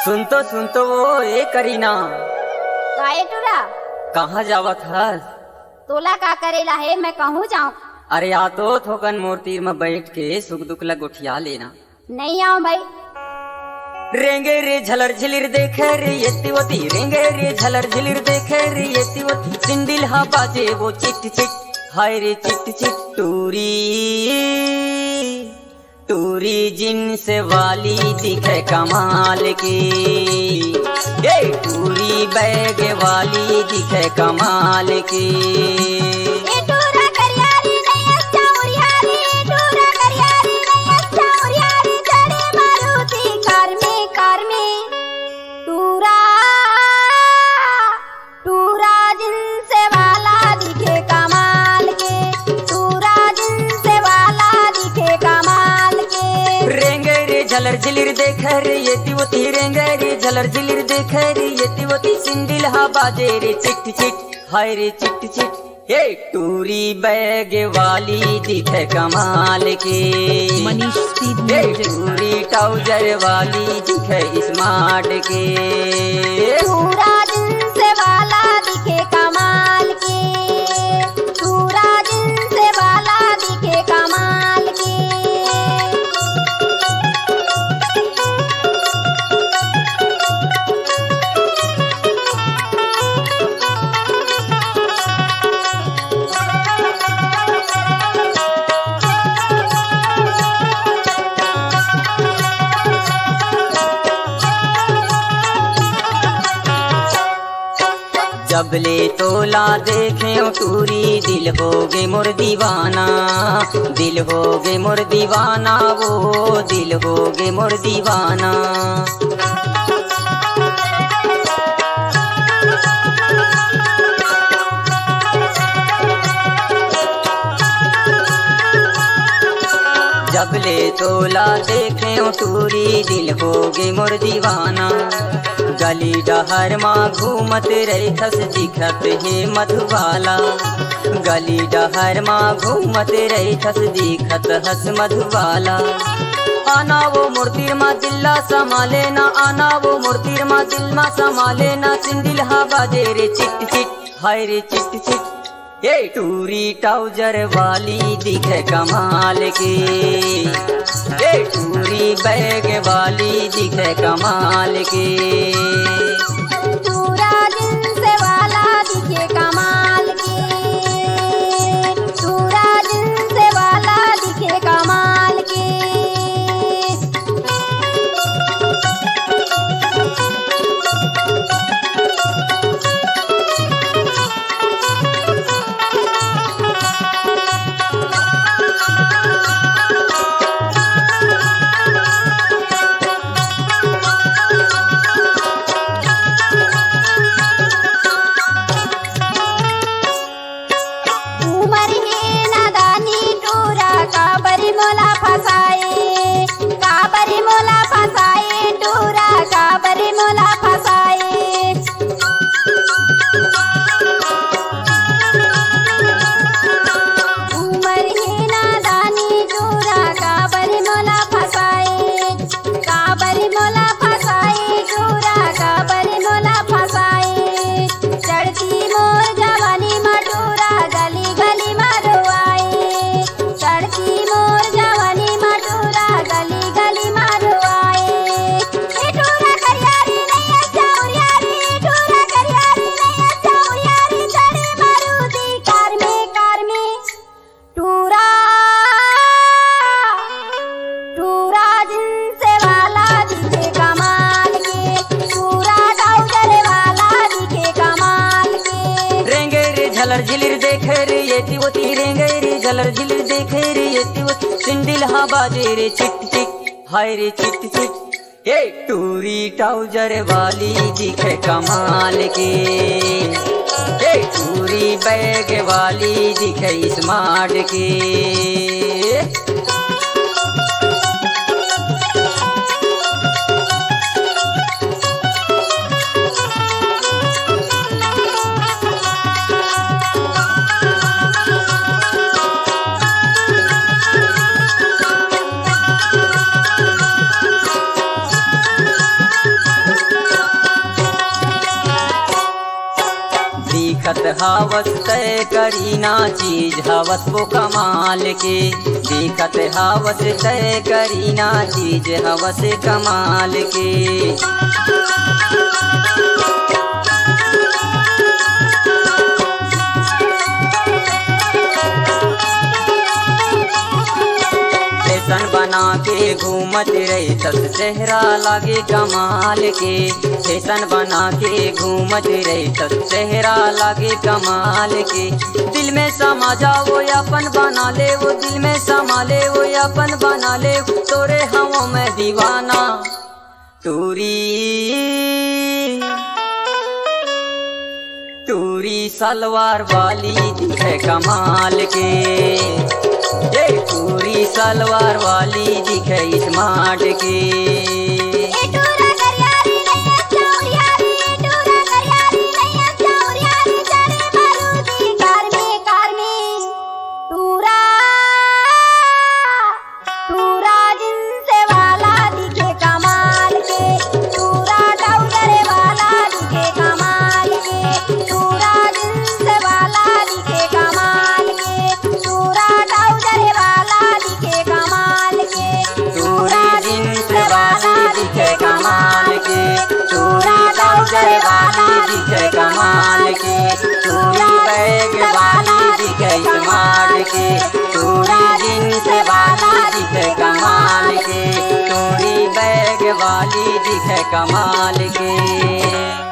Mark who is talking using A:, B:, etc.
A: सुन तो वो ए करीना।
B: काहे टूरा?
A: कहाँ जावत हस?
B: तोला का करेला है, मैं कहूँ जाऊँ?
A: अरे आ तो थोकन मूर्ति में बैठ के सुख दुख ला गोठिया लेना।
B: नहीं आऊँ भाई।
A: रेंगे रे झलर झिलिर देखे रे येतिवती, रेंगे रे झलर झिलिर देखे रे येतिवती, सिंदिल हा बाजे वो चिट चिट, हाय रे चिट चिट टूरी टूरी जिन्स वाली दिखे कमाल की, ये टूरी बैग वाली दिखे कमाल की। झलर झिलिर देखे रे येतिवती, रेंगे रे झलर झिलिर देखे रे येतिवती, सिंदिल हा बाजे रे चिट चिट, हाय रे चिट चिट, ये टूरी बैग वाली दिखे कमाल की,
C: मनीष स्पीड
A: ये टूरी ट्राउजर वाली दिखे स्मार्ट की,
B: पूरा जिन्स वाला दिखे कमाल की, पूरा जिन्स वाला दिखे कमाल की।
A: जबले तोला देखे टूरी, दिल होगे मोर दीवाना, दिल होगे मोर दीवाना, वो दिल होगे मोर दीवाना। जबले तोला देखे टूरी, दिल होगे मोर दीवाना, गली डहर माँ घूमत रही खस दिखत है मधुबाला, गली डहर माँ घूमत रही खस दिखत हस मधुबाला। आना वो मूर्तिर माँ दिल्ला संभाले ना, आना वो मूर्तिर माँ दिल माँ संभाले ना, सिंदिल हा बाजे रे चिट चिट, हाय रे चिट चिट, ये टूरी ट्राउजर वाली दिखे कमाल की, ये टूरी बैग वाली दिखे कमाल की।
B: पूरा जिन्स वाला दिखे कमाल की, पूरा जिन्स वाला दिखे कमाल की।
A: झलर झिलिर देखे रे येतिवती, रेंगे रे झलर झिलिर देखे रे येतिवती, सिंदिल हा बाजे रे चिट चिट, हाय रे चिट चिट, ये टूरी ट्राउजर वाली दिखे कमाल की, ये टूरी बैग वाली दिखे स्मार्ट की। देखत हवस तय करीना चीज हवस वो कमाल के, देखत हवस तय करीना चीज हवस कमाल के। फैशन बना के घूमत रही तस चेहरा लागे कमाल के, फैशन बना के घूमत रही तस चेहरा लागे कमाल के। दिल में समा जाओ वो अपन बना ले, वो दिल में समा ले वो अपन बना ले, तोरे हवों में दीवाना। टूरी सलवार वाली दिखे कमाल के, ये टूरी सलवार वाली दिखे स्मार्ट के। चूड़ी वाली दिखे कमाल के, चूड़ी बैग वाली दिखे स्मार्ट के, चूड़ी जींस वाली दिखे कमाल के, चूड़ी बैग वाली दिखे कमाल के।